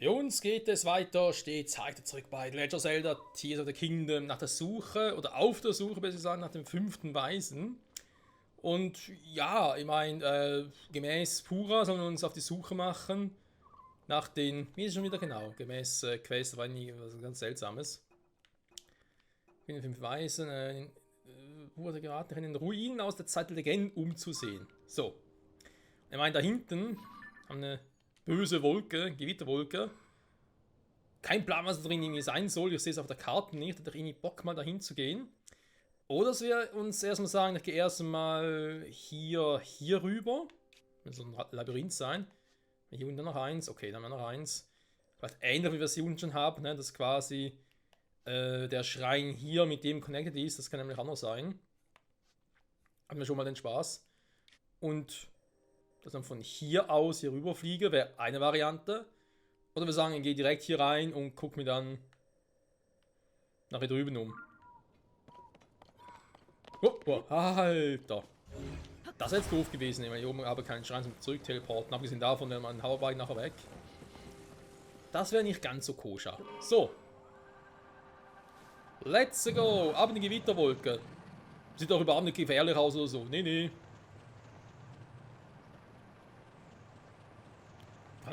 Für uns geht es weiter, stets weiter zurück bei The Legend of Zelda Tears of the Kingdom nach der Suche, oder auf der Suche, besser gesagt, nach dem fünften Weisen. Und ja, ich meine, gemäß Pura sollen wir uns auf die Suche machen nach den, wie ist es schon wieder genau, gemäß Quest, war nie was ganz Seltsames. In den fünf Weisen, wurde geraten, in den Ruinen aus der Zeit der Legenden umzusehen. So, ich meine, da hinten haben eine böse Wolke, Gewitterwolke. Kein Plan, was da drin irgendwie sein soll. Ich sehe es auf der Karte nicht. Hätte ich irgendwie Bock, mal dahin zu gehen. Oder dass wir uns erstmal sagen, ich gehe erstmal hier rüber. Wird so ein Labyrinth sein. Hier unten noch eins. Okay, dann haben wir noch eins. Vielleicht ähnlich wie wir es hier unten schon haben, ne? Dass quasi der Schrein hier mit dem connected ist. Das kann nämlich auch noch sein. Haben wir schon mal den Spaß. Und dass man von hier aus hier rüber fliege, wäre eine Variante. Oder wir sagen, ich gehe direkt hier rein und gucke mir dann nach hier drüben um. Oh, oh, Alter. Das wäre jetzt doof gewesen, weil hier oben habe keinen Schrein zum Zurück teleporten. Abgesehen davon, wenn man Hauerbein nachher weg. Das wäre nicht ganz so koscher. So. Let's go. Ab in die Gewitterwolke. Sieht doch überhaupt nicht gefährlich aus oder so. Nee, nee.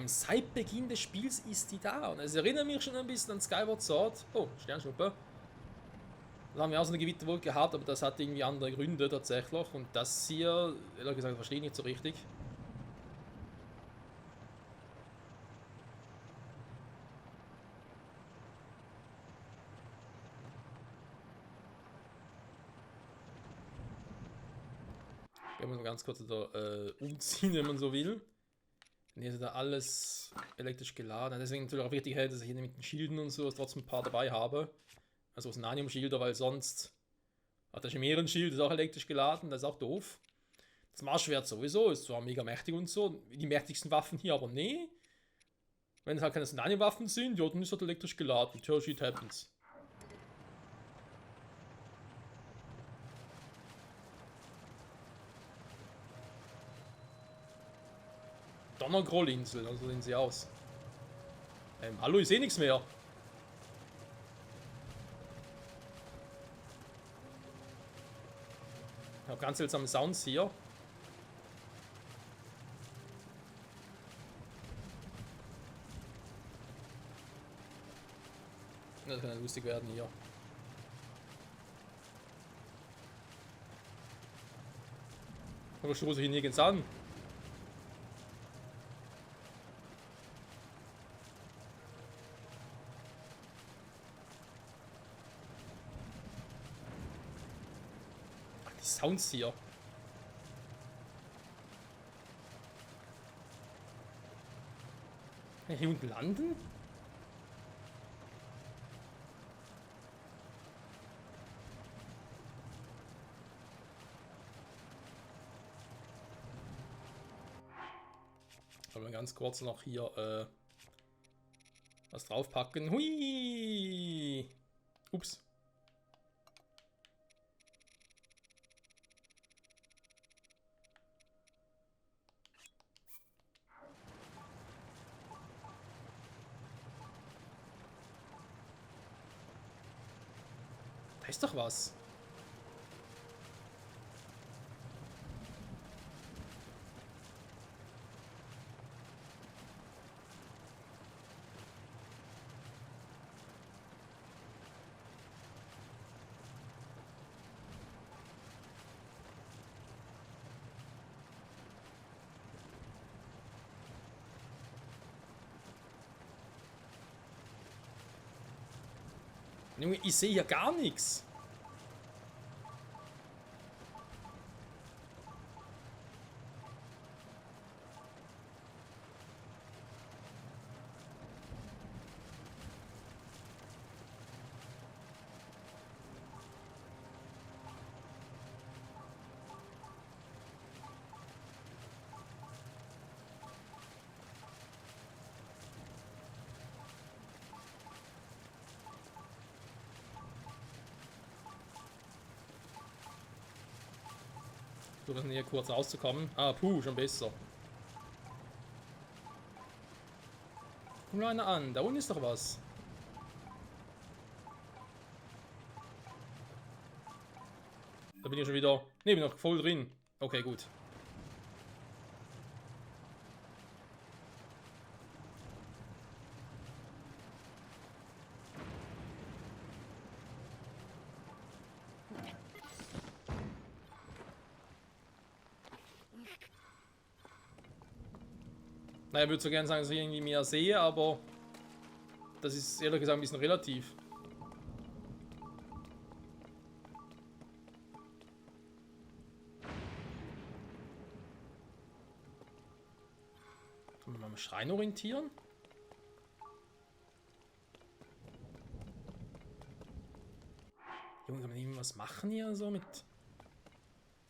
Seit Beginn des Spiels ist die da. Und es erinnert mich schon ein bisschen an Skyward Sword. Oh, Sternschnuppe. Da haben wir auch so eine Gewitterwolke gehabt, aber das hat irgendwie andere Gründe tatsächlich. Und das hier, ehrlich gesagt, verstehe ich nicht so richtig. Wir müssen ganz kurz da umziehen, wenn man so will. Und hier ist da alles elektrisch geladen. Deswegen natürlich auch wichtig, dass ich hier mit den Schilden und so trotzdem ein paar dabei habe. Also das Nanium-Schilder, weil sonst hat der Chimären-Schild, ist auch elektrisch geladen, das ist auch doof. Das Marschschwert sowieso, ist zwar mega mächtig und so, die mächtigsten Waffen hier, aber nee. Wenn es halt keine Nanium-Waffen sind, ja, dann ist halt elektrisch geladen. Tja, shit happens. Donnergrollinsel, also sehen sie aus. Hallo, ich sehe nichts mehr. Ich habe ganz seltsame Sounds hier. Das kann ja lustig werden hier. Aber stoße ich hier nirgends an. Ach, die Sounds hier. Kann ich hier unten landen? Aber ganz kurz noch hier was draufpacken. Hui! Ups. Da ist doch was. Junge, ich sehe hier gar nichts. Ich versuche hier kurz rauszukommen. Ah, puh, schon besser. Guck mal einer an. Da unten ist doch was. Da bin ich schon wieder. Ne, bin noch voll drin. Okay, gut. Naja, ich würde so gerne sagen, dass ich irgendwie mehr sehe, aber das ist ehrlich gesagt ein bisschen relativ. Kann man mal am Schrein orientieren? Junge, kann man irgendwas machen hier so mit...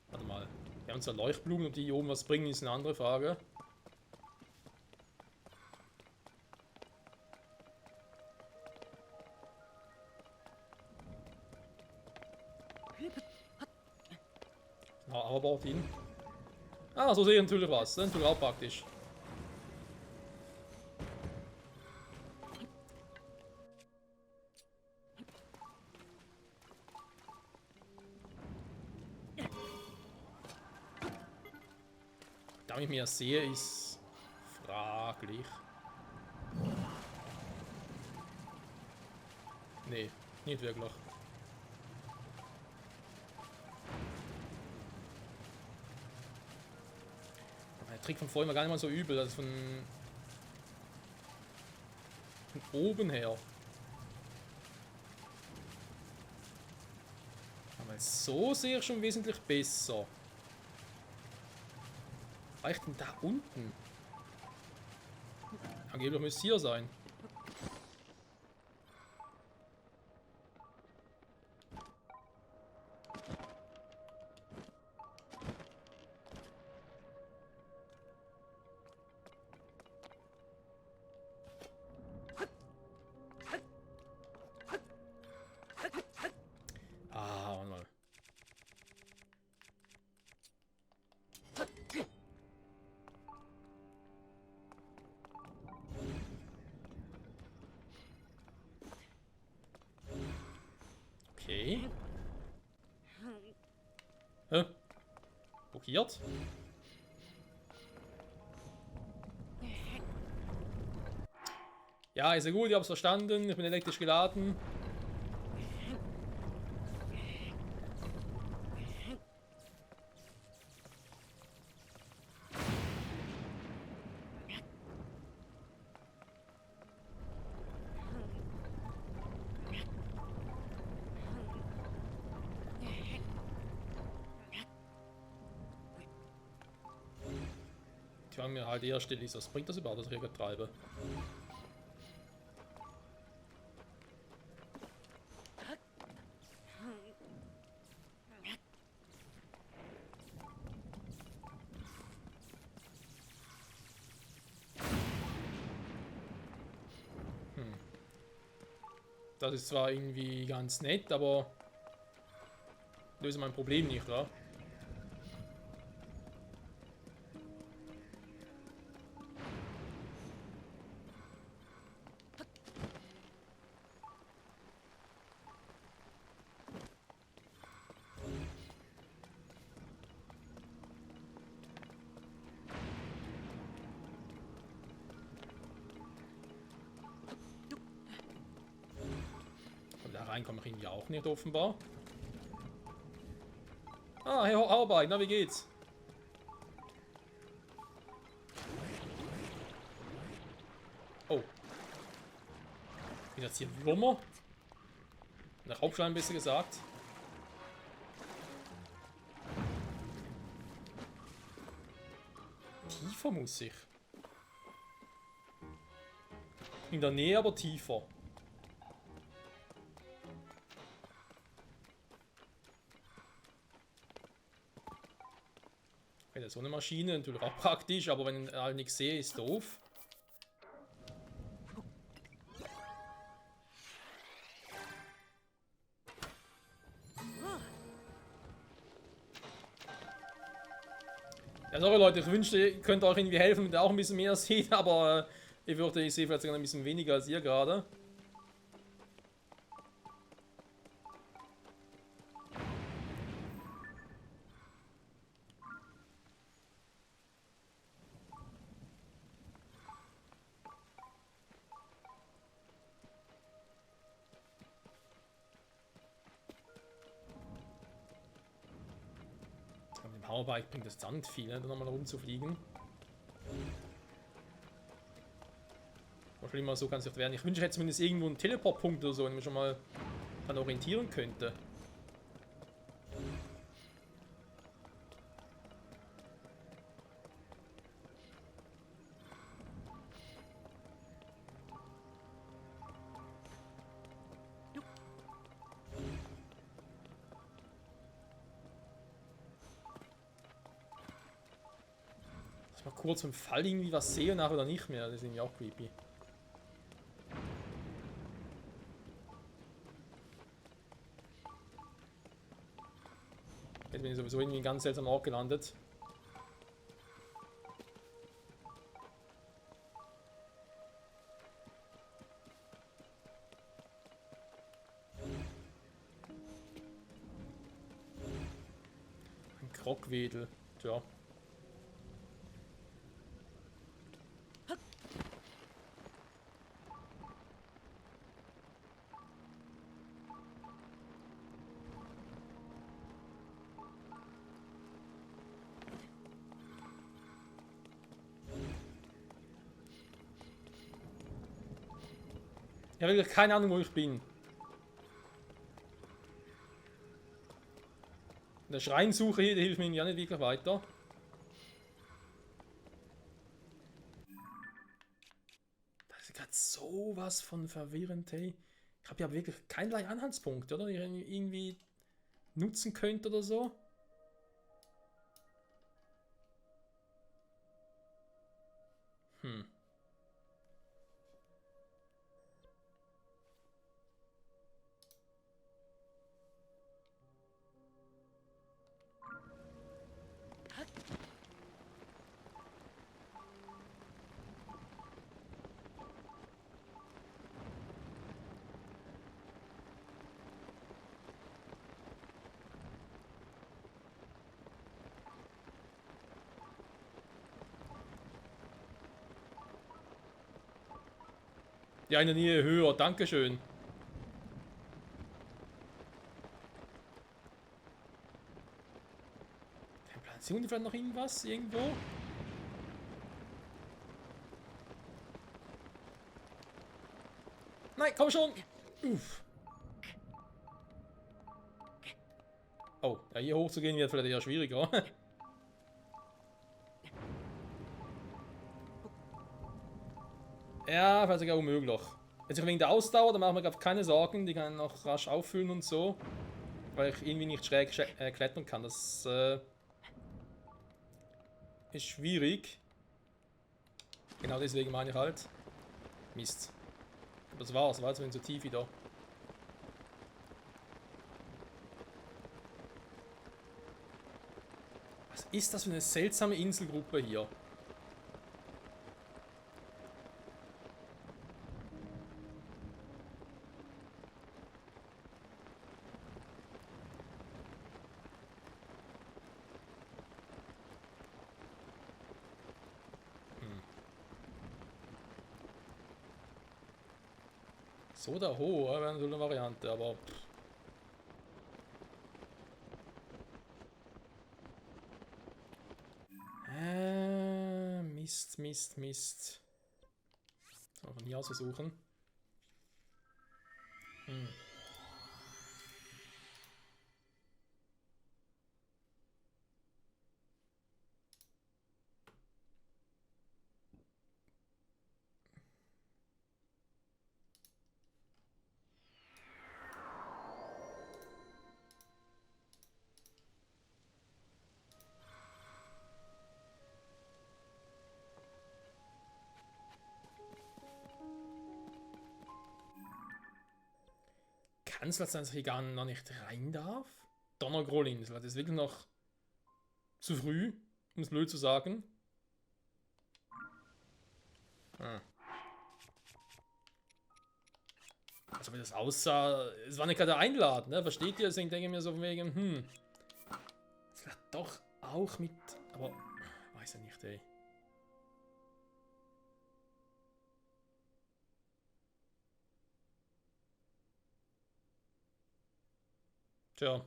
Warte mal. Wir haben zwar Leuchtblumen, ob die hier oben was bringen, ist eine andere Frage. Aber baut ihn. Ah, so sehe ich natürlich was. Das ist natürlich auch praktisch. Da ich mehr sehe, ist fraglich. Nee, nicht wirklich. Der Trick von vorhin war gar nicht mal so übel, also von oben her. Aber so sehe ich schon wesentlich besser. Reicht denn da unten? Angeblich müsste es hier sein. Ah, warte mal. Okay. Hä? Blockiert? Ja, ist ja gut, ich hab's verstanden. Ich bin elektrisch geladen. Ich frage mir halt eher still, was bringt das überhaupt, dass ich hier treibe? Das ist zwar irgendwie ganz nett, aber löse mein Problem nicht, oder? Da rein komme ich irgendwie auch nicht, offenbar. Ah, Herr Arbeit, na wie geht's? Oh. Bin jetzt hier Würmer? Nach Hauptschleim besser gesagt. Tiefer muss ich. In der Nähe, aber tiefer. Okay, so eine Maschine natürlich auch praktisch, aber wenn ich halt nichts sehe, ist doof. Ja, sorry Leute, ich wünschte, ihr könnt euch irgendwie helfen, wenn ihr auch ein bisschen mehr seht, aber Ich sehe vielleicht sogar ein bisschen weniger als ihr gerade. Aber mit dem Powerbike bringt es dann nicht viel, ne, da nochmal rumzufliegen. Wahrscheinlich mal so kann es nicht werden. Ich wünsche, ich hätte zumindest irgendwo einen Teleportpunkt oder so, wenn man schon mal dann orientieren könnte. Ich mal kurz im Fall irgendwie was sehe und nachher oder nicht mehr. Das ist irgendwie auch creepy. Jetzt bin ich sowieso irgendwie ganz seltsam Ort gelandet. Ein Krockwedel. Tja. Ich habe wirklich keine Ahnung, wo ich bin. Der Schreinsuche hier, der hilft mir ja nicht wirklich weiter. Das ist gerade sowas von verwirrend, hey. Ich habe ja wirklich keinerlei Anhaltspunkt, oder? Die ich irgendwie nutzen könnte oder so. Hm. Ja, in der Nähe höher, dankeschön. Sehen wir vielleicht noch irgendwas? Irgendwo? Nein, komm schon! Uff. Oh, ja, hier hoch zu gehen wird vielleicht eher schwieriger. Ja, vielleicht sogar unmöglich. Jetzt wegen der Ausdauer, da machen wir gerade keine Sorgen, die kann ich noch rasch auffüllen und so. Weil ich irgendwie nicht schräg klettern kann. Das ist schwierig. Genau deswegen meine ich halt. Mist. Aber das war's, war jetzt so tief wieder. Was ist das für eine seltsame Inselgruppe hier? So da hoch, wäre so eine Variante, aber... Mist, Mist, Mist. Kann man nie aussuchen. Kann es sein, dass ich gar noch nicht rein darf? Donnergroll-Insel, das ist wirklich noch zu früh, um es blöd zu sagen. Also wie das aussah, es war nicht gerade einladend, ne? Versteht ihr? Deswegen denke ich mir so von wegen, vielleicht doch auch mit, aber weiß ja nicht, ey. Tja.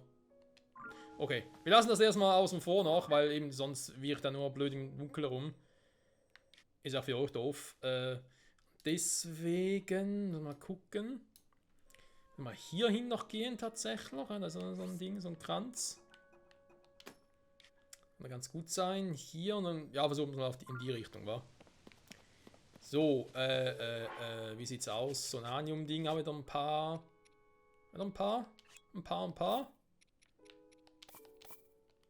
Okay, wir lassen das erstmal außen vor noch, weil eben sonst wirkt er nur blöd im Dunkeln rum. Ist auch für euch doof. Deswegen, mal gucken. Mal hierhin noch gehen tatsächlich. Also so ein Ding, so ein Kranz. Kann ganz gut sein. Hier und dann, ja, versuchen wir mal in die Richtung, wa? So, wie sieht's aus? Sonanium-Ding haben wir da ein paar. Ein paar.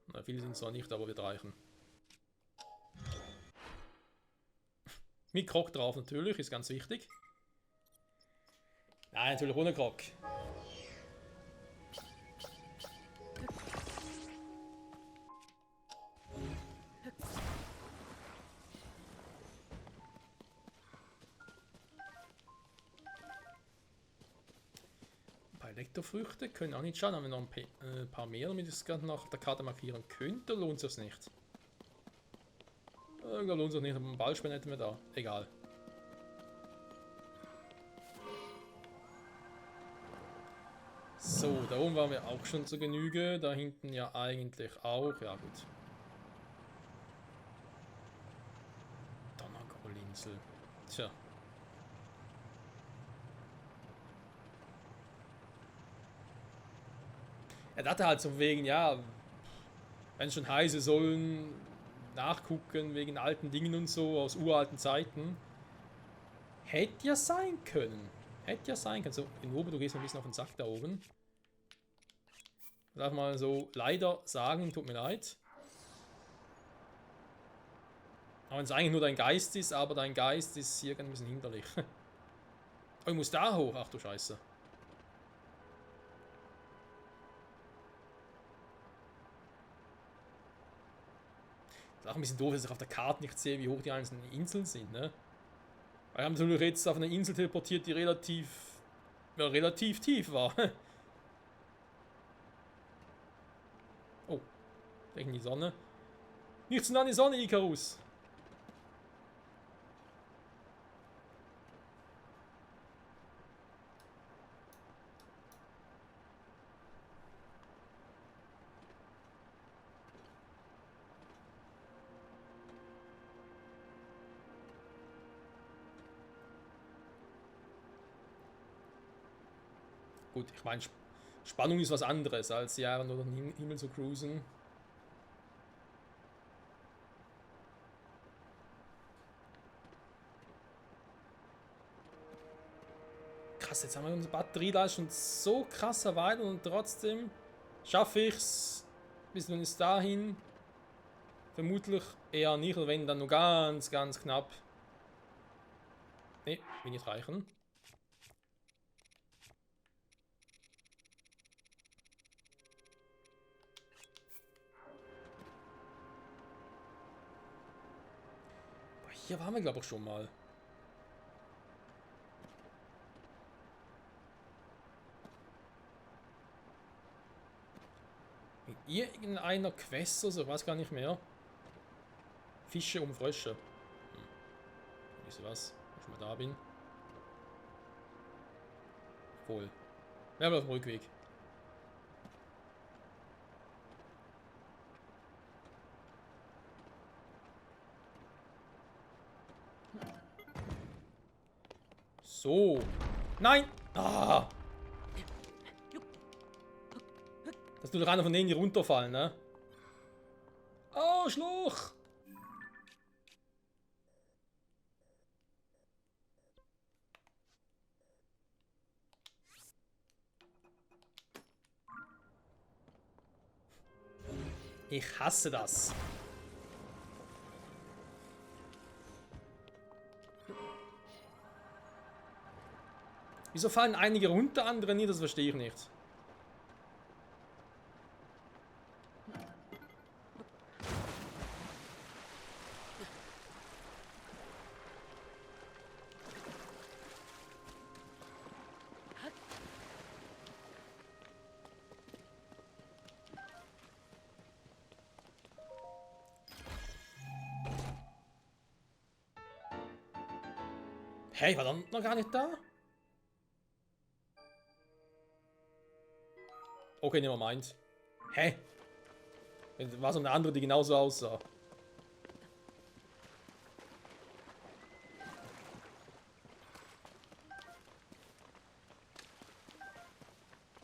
Na, viele sind es noch nicht, aber wird reichen. Mit Krog drauf natürlich, ist ganz wichtig. Nein, natürlich ohne Krog. Ein paar Elektrofrüchte können auch nicht schaden. Haben wir noch ein paar mehr, damit ich es gerade nach der Karte markieren könnte, lohnt sich nicht. Lohnt sich nicht, aber einen Ballspenn hätten wir da. Egal. So, da oben waren wir auch schon zur Genüge. Da hinten ja eigentlich auch. Ja, gut. Donnergrolinsel. Tja. Er dachte halt so wegen, ja, wenn es schon heiße sollen, nachgucken wegen alten Dingen und so, aus uralten Zeiten. Hätte ja sein können. Hätte ja sein können. So, in Ober, du gehst ein bisschen auf den Sack da oben. Darf mal so leider sagen, tut mir leid. Auch wenn es eigentlich nur dein Geist ist, aber dein Geist ist hier ein bisschen hinderlich. Oh, ich muss da hoch. Ach du Scheiße. Das ist auch ein bisschen doof, dass ich auf der Karte nicht sehe, wie hoch die einzelnen Inseln sind, ne? Weil wir haben natürlich jetzt auf eine Insel teleportiert, die relativ tief war. Oh, gegen die Sonne. Nichts an die Sonne, Icarus. Gut, ich meine, Spannung ist was anderes, als ja nur den Himmel zu cruisen. Krass, jetzt haben wir unsere Batterie da schon so krass erweitert und trotzdem schaffe ich es bis dahin. Vermutlich eher nicht, oder wenn dann nur ganz knapp. Ne, will nicht reichen. Hier waren wir, glaube ich, schon mal. In irgendeiner Quest oder so, weiß gar nicht mehr. Fische um Frösche. Wisst ihr was? Wenn ich schon mal da bin. Wohl. Wir haben auf dem Rückweg. So. Nein! Ah! Das ist nur noch einer von denen, die runterfallen, ne? Oh, Schluch! Ich hasse das. Wieso fallen einige runter, andere nie? Das verstehe ich nicht. Hey, war dann noch gar nicht da? Okay, never mind. Hä? War so eine andere, die genauso aussah.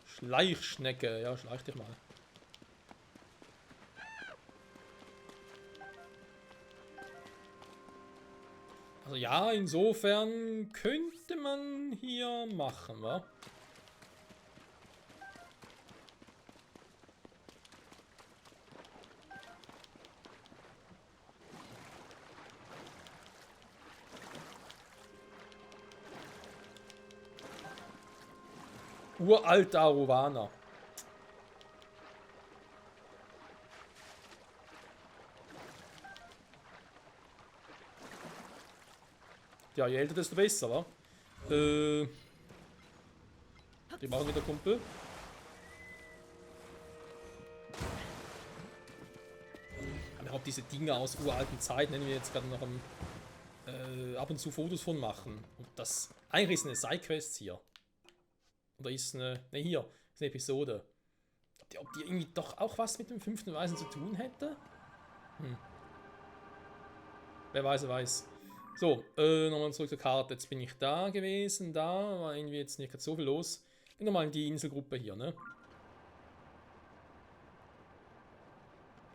Schleichschnecke. Ja, schleich dich mal. Also ja, insofern könnte man hier machen, wa? Uralter Arowana. Ja, je älter, desto besser, wa? Die machen wieder Kumpel. Überhaupt diese Dinge aus uralten Zeiten, nennen wir jetzt gerade noch ab und zu Fotos von machen. Und das eigentlich ist eine Sidequest hier. Oder ist eine. Ne, hier. Ist eine Episode. Ob die irgendwie doch auch was mit dem 5. Weisen zu tun hätte? Hm. Wer weiß, wer weiß. So, nochmal zurück zur Karte. Jetzt bin ich da gewesen. Da war irgendwie jetzt nicht so viel los. Gehen wir mal in die Inselgruppe hier, ne?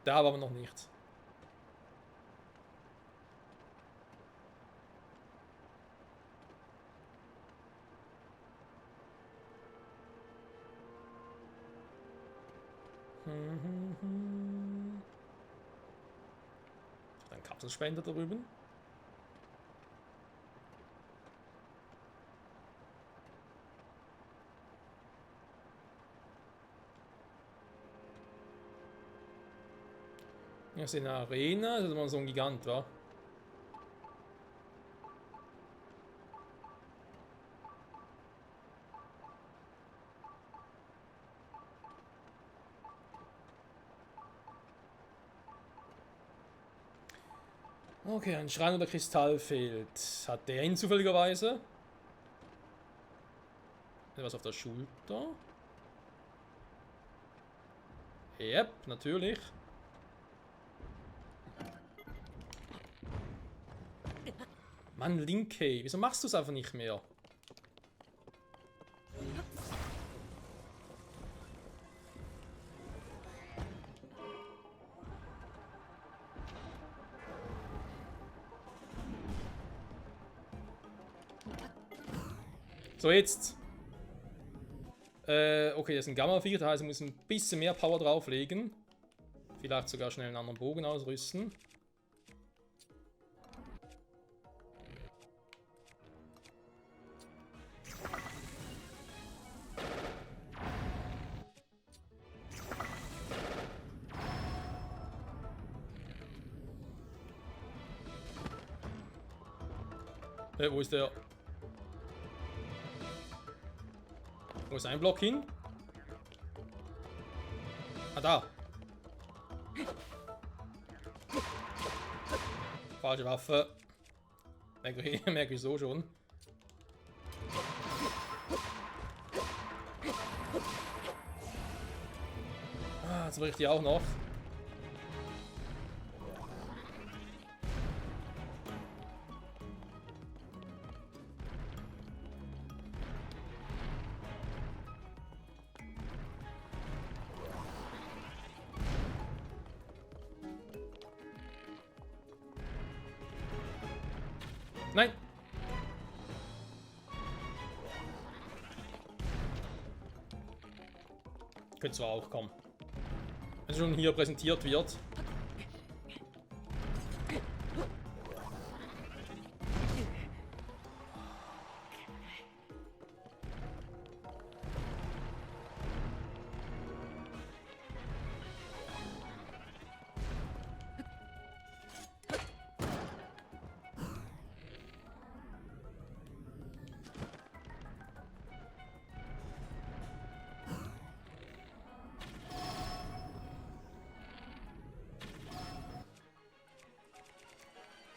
Da waren wir noch nicht. Ein Kapselspender da drüben. Ja, ist eine Arena, das ist mal so ein Gigant, wa? Okay, ein Schrein oder Kristall fehlt. Hat der ihn zufälligerweise? Was auf der Schulter? Yep, natürlich. Mann, Linkey, wieso machst du es einfach nicht mehr? So, jetzt. Okay, das ist ein Gamma-Vieh, das heißt, ich muss ein bisschen mehr Power drauflegen. Vielleicht sogar schnell einen anderen Bogen ausrüsten. Wo ist der? Wo ist ein Block hin? Ah, da. Falsche Waffe. Merke ich so schon. Ah, jetzt bricht die auch noch. Nein! Könnte zwar auch kommen. Wenn es schon hier präsentiert wird.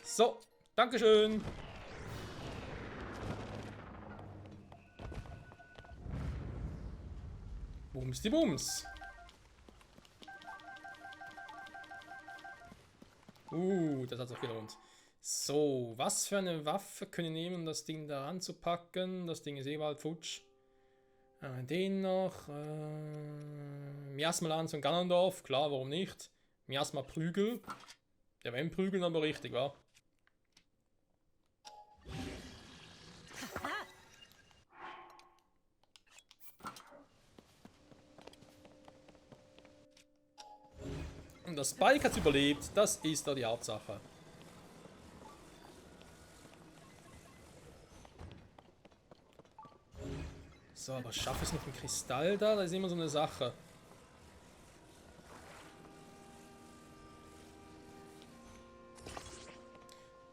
So, Dankeschön. Bums die Bums. Das hat sich gelohnt. So, was für eine Waffe können wir nehmen, um das Ding da anzupacken? Das Ding ist eh bald futsch. Den noch. Miasma Lanz und Ganondorf, klar, warum nicht? Miasma Prügel. Ja, wenn prügeln, aber richtig, wa? Und das Spike hat überlebt, das ist da die Hauptsache. So, aber schaffe ich es mit dem Kristall da? Das ist immer so eine Sache.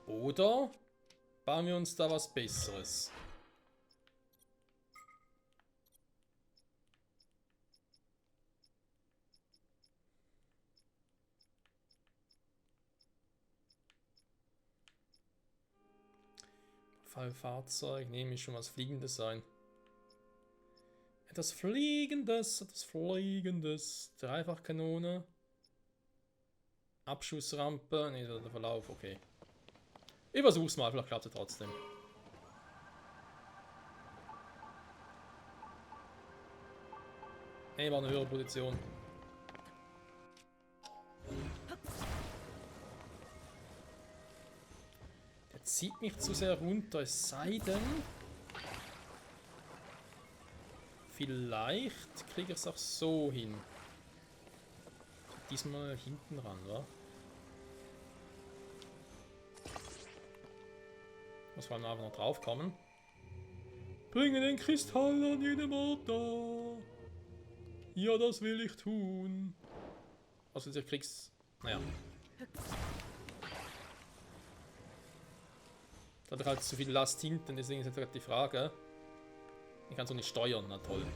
Oder bauen wir uns da was Besseres? Fallfahrzeug, nehme ich schon was Fliegendes sein. Etwas Fliegendes, etwas Fliegendes. Dreifachkanone. Abschussrampe. Ne, der Verlauf, okay. Ich versuch's mal, vielleicht klappt es trotzdem. Ne, war eine höhere Position. Der zieht mich zu sehr runter, es sei denn... Vielleicht kriege ich es auch so hin. Diesmal hinten ran, wa? Muss vor allem einfach noch drauf kommen. Bringe den Kristall an jedem Ort da. Ja, das will ich tun. Also ich krieg's... Naja. Da hat er halt zu viel Last hinten, deswegen ist jetzt gerade die Frage. Ich kann so nicht steuern, na toll.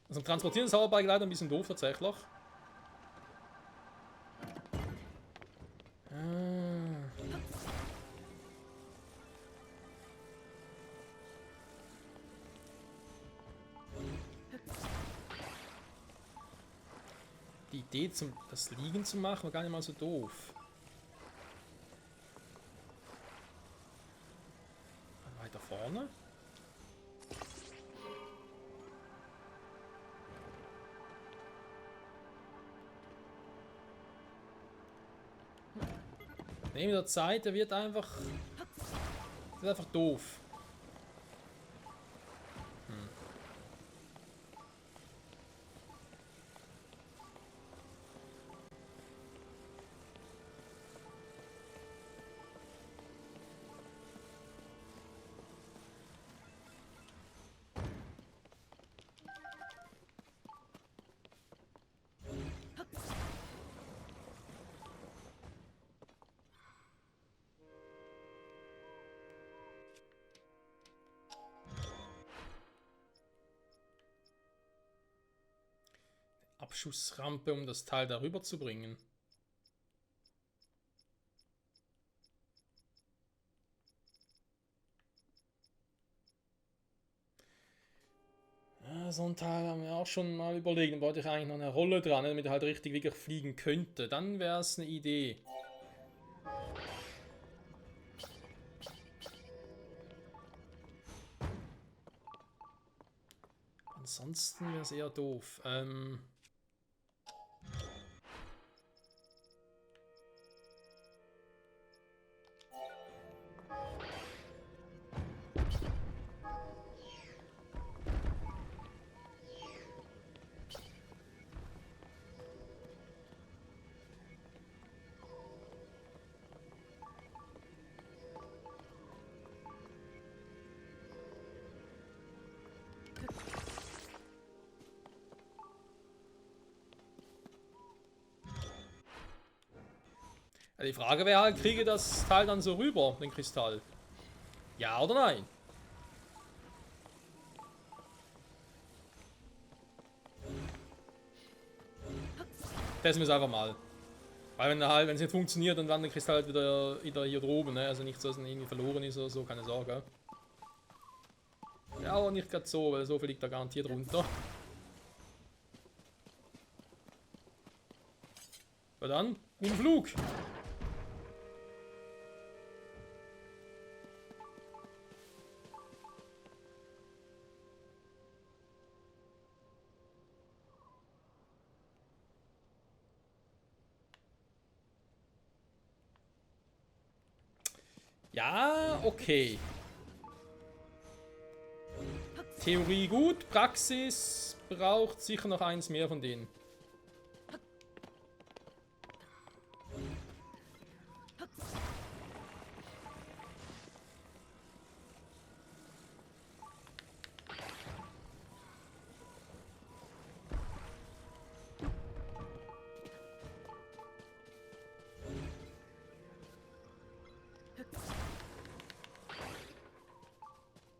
Also Transportieren ist aber leider ein bisschen doof tatsächlich. Die Idee, das Liegen zu machen, war gar nicht mal so doof. Weiter vorne. Neben der Zeit, der wird einfach... Das ist einfach doof. Abschussrampe, um das Teil darüber zu bringen. Ja, so ein Teil haben wir auch schon mal überlegt. Dann wollte ich eigentlich noch eine Rolle dran, damit er halt richtig wirklich fliegen könnte. Dann wäre es eine Idee. Ansonsten wäre es eher doof. Die Frage wäre halt, kriege das Teil dann so rüber, den Kristall? Ja oder nein? Testen wir es einfach mal. Weil wenn halt, wenn es nicht funktioniert, dann landet der Kristall halt wieder hier droben, ne? Also nicht so, dass er irgendwie verloren ist oder so, keine Sorge. Ja, aber nicht gerade so, weil so viel liegt da garantiert runter. Aber dann, guten Flug! Ja, okay. Theorie gut, Praxis braucht sicher noch eins mehr von denen.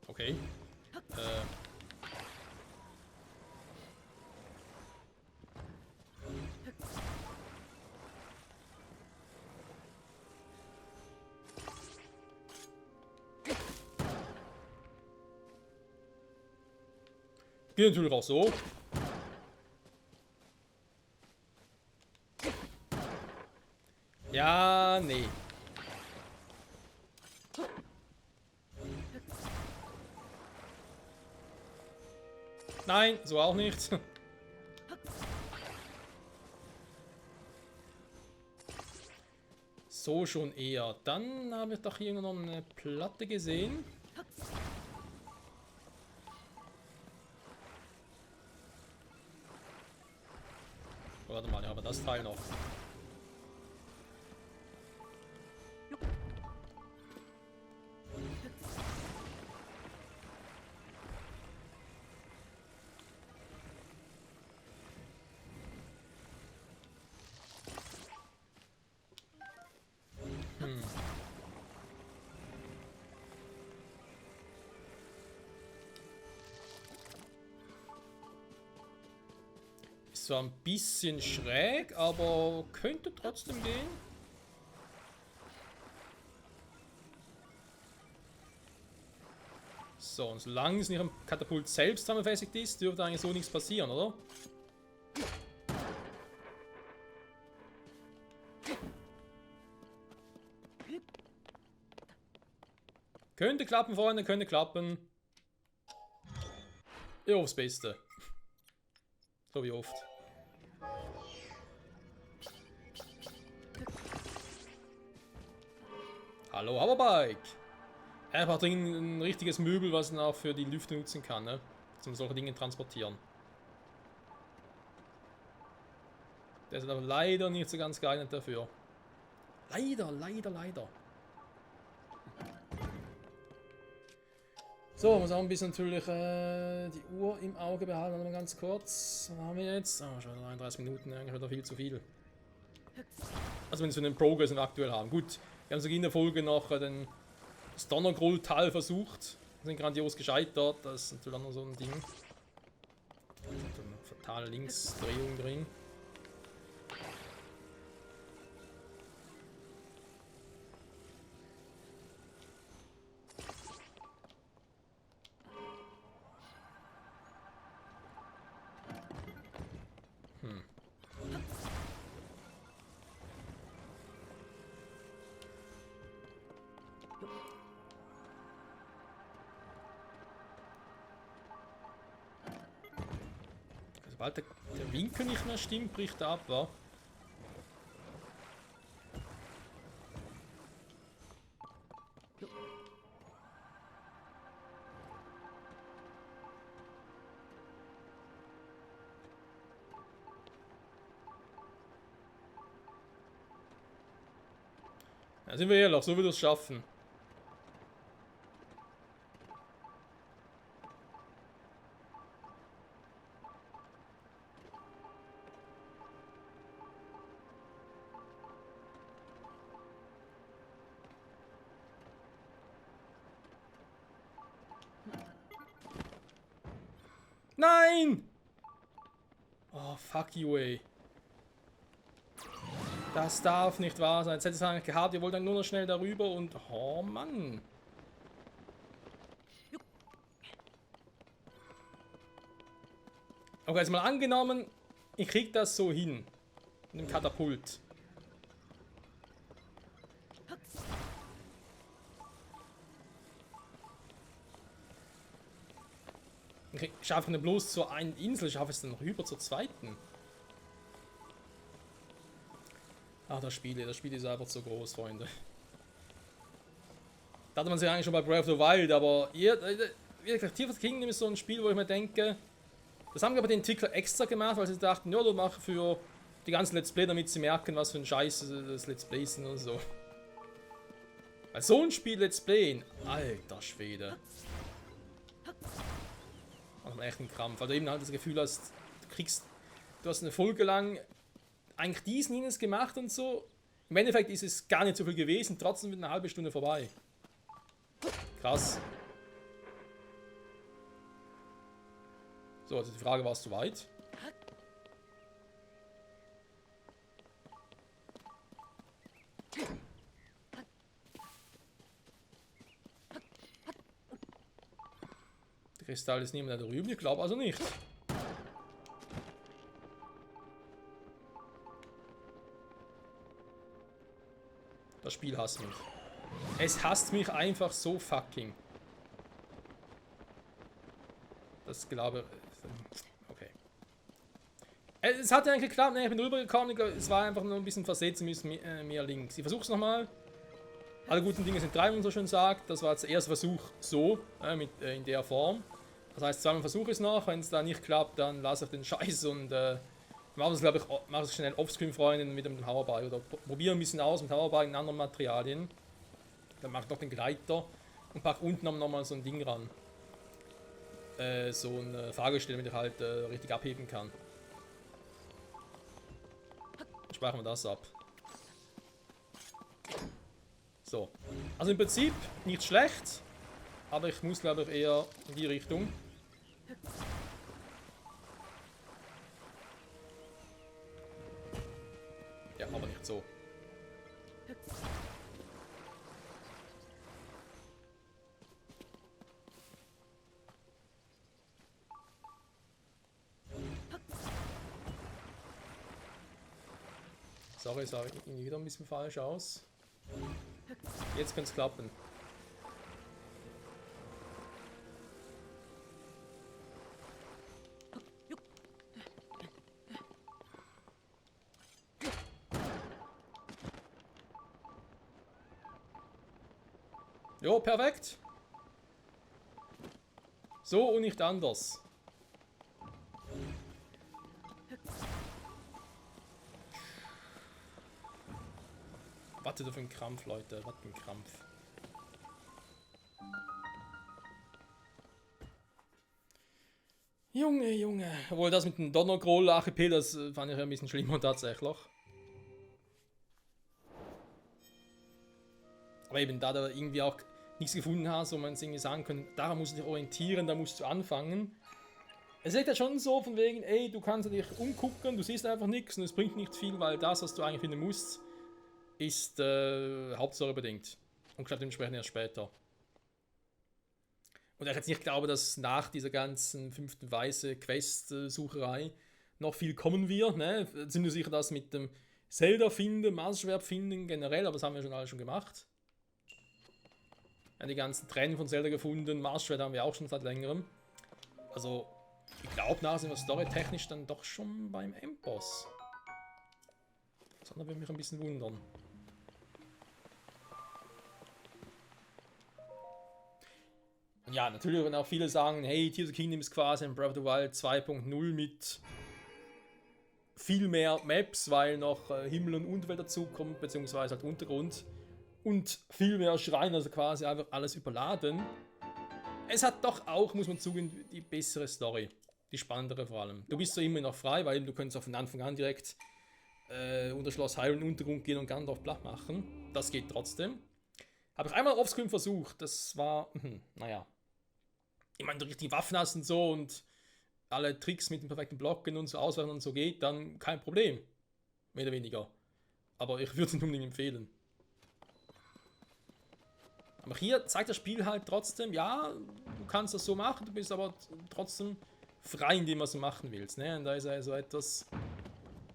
Okay. Geht natürlich auch so. Ja, nee. Nein, so auch nicht. So schon eher. Dann habe ich doch hier noch eine Platte gesehen. Oh, warte mal, ja, aber das Teil noch. Ist zwar ein bisschen schräg, aber könnte trotzdem gehen. So, und solange es nicht am Katapult selbst zusammenfestigt ist, dürfte eigentlich so nichts passieren, oder? Könnte klappen, Freunde, könnte klappen. Ja, aufs Beste. So wie oft. Hallo, Hoverbike! Er braucht dringend ein richtiges Möbel, was man auch für die Lüfte nutzen kann, ne? Zum solche Dinge transportieren. Der ist aber leider nicht so ganz geeignet dafür. Leider, leider, leider. So, muss auch ein bisschen natürlich die Uhr im Auge behalten, warte mal ganz kurz. Was haben wir jetzt? Ah, schon 31 Minuten, eigentlich wieder viel zu viel. Also wenn wir den Progress aktuell haben. Gut, wir haben sogar in der Folge noch das Donnergroll-Tal versucht. Wir sind grandios gescheitert, das ist natürlich auch noch so ein Ding. Eine fatale Linksdrehung drin. Sobald der Winkel nicht mehr stimmt, bricht er ab, wa? Ja, sind wir ehrlich, so wird er es schaffen. Nein! Oh, fuck you, ey. Das darf nicht wahr sein. Jetzt hätte es eigentlich gehabt, ihr wollt dann nur noch schnell darüber und... Oh Mann. Okay, jetzt mal angenommen, ich krieg das so hin. Mit dem Katapult. Ich schaffe nicht bloß zur einen Insel, schaffe es dann rüber zur zweiten. Ach, das Spiel ist einfach zu groß, Freunde. Da hatte man sich eigentlich schon bei Breath of the Wild, aber wie gesagt, Tears of the Kingdom ist so ein Spiel, wo ich mir denke, das haben aber die Entwickler extra gemacht, weil sie dachten, ja, du machst für die ganzen Let's Play, damit sie merken, was für ein Scheiß das Let's Play ist und so. Weil so ein Spiel Let's Playen, alter Schwede. Also echt ein Krampf, weil du eben halt das Gefühl hast, du hast eine Folge lang eigentlich diesen jenes gemacht und so. Im Endeffekt ist es gar nicht so viel gewesen, trotzdem wird eine halbe Stunde vorbei. Krass. So, also die Frage, war es zu weit? Der Kristall ist niemand da drüben, ich glaube also nicht. Das Spiel hasst mich. Es hasst mich einfach so fucking. Das glaube ich. Okay. Es hat ja eigentlich geklappt, ne? Ich bin rübergekommen, es war einfach nur ein bisschen versetzt, müssen mir links. Ich versuch's nochmal. Alle guten Dinge sind drei, wie man so schön sagt. Das war jetzt der erste Versuch so, in der Form. Das heißt, zweimal versuche ich es noch. Wenn es da nicht klappt, dann lasse ich den Scheiß und mache es, glaube ich, mache es schnell offscreen, Freunde, mit dem Powerbike. Oder probiere ein bisschen aus mit Powerbike und anderen Materialien. Dann mache ich noch den Gleiter und packe unten nochmal so ein Ding ran. So eine Fahrgestell, damit ich halt richtig abheben kann. Dann speichern wir das ab. So. Also im Prinzip nicht schlecht, aber ich muss, glaube ich, eher in die Richtung. Ja, aber nicht so. Sorry, sah irgendwie wieder ein bisschen falsch aus. Jetzt könnte es klappen. Jo, perfekt. So und nicht anders. Was für ein Krampf, Leute. Was für ein Krampf. Junge, Junge. Obwohl das mit dem Donnergroll-Archipel, das fand ich ein bisschen schlimmer tatsächlich. Aber eben, da du irgendwie auch nichts gefunden hast, wo man es irgendwie sagen kann, daran musst du dich orientieren, da musst du anfangen. Es ist ja schon so von wegen, ey, du kannst dich umgucken, du siehst einfach nichts und es bringt nicht viel, weil das, was du eigentlich finden musst, ist hauptstory-bedingt und klappt dementsprechend erst später. Und ich jetzt nicht glaube, dass nach dieser ganzen fünften weiße Quest-Sucherei noch viel kommen wird. Ne? Sind wir sicher, dass mit dem Zelda finden, Maßschwert finden generell, aber das haben wir schon alle schon gemacht. Ja, die ganzen Tränen von Zelda gefunden, Maßschwert haben wir auch schon seit längerem. Also, ich glaube, nachher sind wir storytechnisch dann doch schon beim Endboss. Sondern würde mich ein bisschen wundern. Und ja, natürlich werden auch viele sagen, hey, Tears of the Kingdom ist quasi ein Breath of the Wild 2.0 mit viel mehr Maps, weil noch Himmel und Unterwelt dazukommt, beziehungsweise halt Untergrund. Und viel mehr Schreien, also quasi einfach alles überladen. Es hat doch auch, muss man zugeben, die bessere Story. Die spannendere vor allem. Du bist so immer noch frei, weil du könntest auch von Anfang an direkt unter Schloss Hyrule in den Untergrund gehen und Gandalf platt machen. Das geht trotzdem. Habe ich einmal offscreen versucht. Das war, naja. Ich meine, du richtig Waffen hast und so und alle Tricks mit dem perfekten Blocken und so auswählen und so geht, dann kein Problem. Mehr oder weniger. aber ich würde es nicht unbedingt empfehlen. Aber hier zeigt das Spiel halt trotzdem, ja, du kannst das so machen, du bist aber trotzdem frei in dem, was du machen willst. Ne? Und da ist also etwas,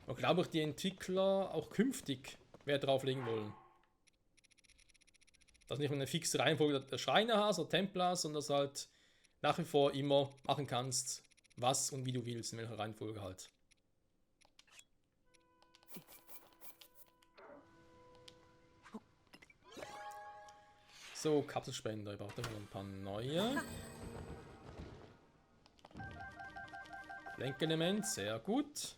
wo glaube ich die Entwickler auch künftig Wert drauf legen wollen. Dass du nicht eine fixe Reihenfolge der Schreine hast oder Templer, sondern dass du halt nach wie vor immer machen kannst, was und wie du willst, in welcher Reihenfolge halt. So, Kapselspender, ich brauche noch ein paar neue. Lenkelement, sehr gut.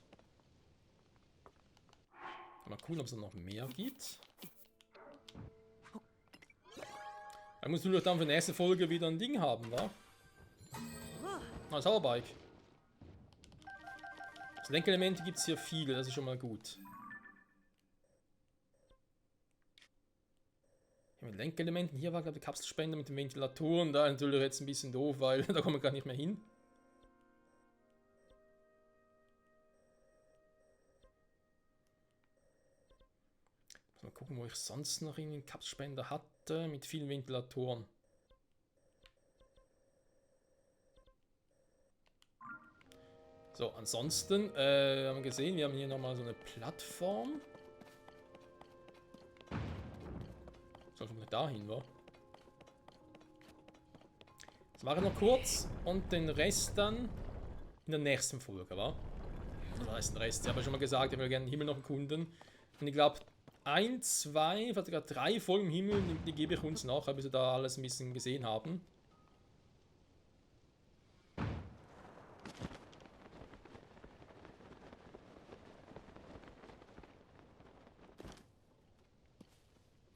Mal gucken, ob es noch mehr gibt. Da musst du doch dann für die nächste Folge wieder ein Ding haben, wa? Ah, das Hoverbike. Das Lenkelemente gibt es hier viele, das ist schon mal gut. Ja, mit Lenkelementen, hier war glaube ich der Kapselspender mit den Ventilatoren, da ist natürlich jetzt ein bisschen doof, weil da kommen wir gar nicht mehr hin. Mal gucken, wo ich sonst noch einen Kapselspender hatte mit vielen Ventilatoren. So, ansonsten haben wir gesehen, wir haben hier nochmal so eine Plattform. Soll ich mal dahin, wa? Das mache ich noch kurz und den Rest dann in der nächsten Folge, wa? Das heißt den Rest. Ich habe ja schon mal gesagt, ich will gerne den Himmel noch erkunden. Und ich glaube, 1, 2, vielleicht sogar 3 Folgen im Himmel, die gebe ich uns noch, bis wir da alles ein bisschen gesehen haben.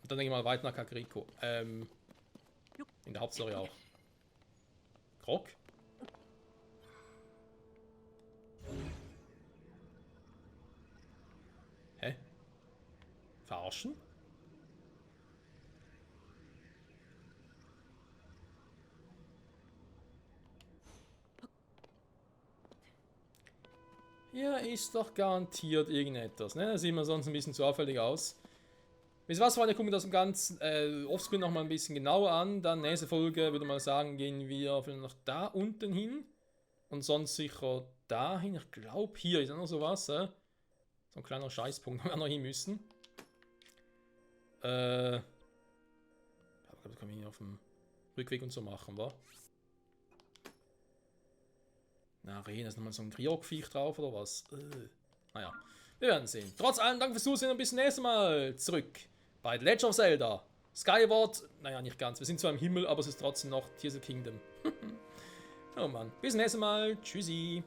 Und dann denke ich mal weiter nach Kakariko. In der Hauptstory auch. Krog? Hä? Verarschen? Ja, ist doch garantiert irgendetwas, ne? Das sieht mir sonst ein bisschen zu auffällig aus. Wisst ihr was, Freunde, gucken wir das im Ganzen offscreen noch mal ein bisschen genauer an. Dann nächste Folge, würde ich mal sagen, gehen wir vielleicht noch da unten hin. Und sonst sicher dahin. Ich glaube, hier ist auch noch sowas. So ein kleiner Scheißpunkt, wo wir noch hin müssen. Ich glaube, das können wir hier auf dem Rückweg und so machen, wa? Na, Arena ist nochmal so ein Kriok-Viech drauf oder was? Naja, wir werden sehen. Trotz allem, danke fürs Zusehen und bis zum nächsten Mal zurück bei The Legend of Zelda. Skyward, naja, nicht ganz. Wir sind zwar im Himmel, aber es ist trotzdem noch Tears of the Kingdom. Oh Mann, bis zum nächsten Mal. Tschüssi.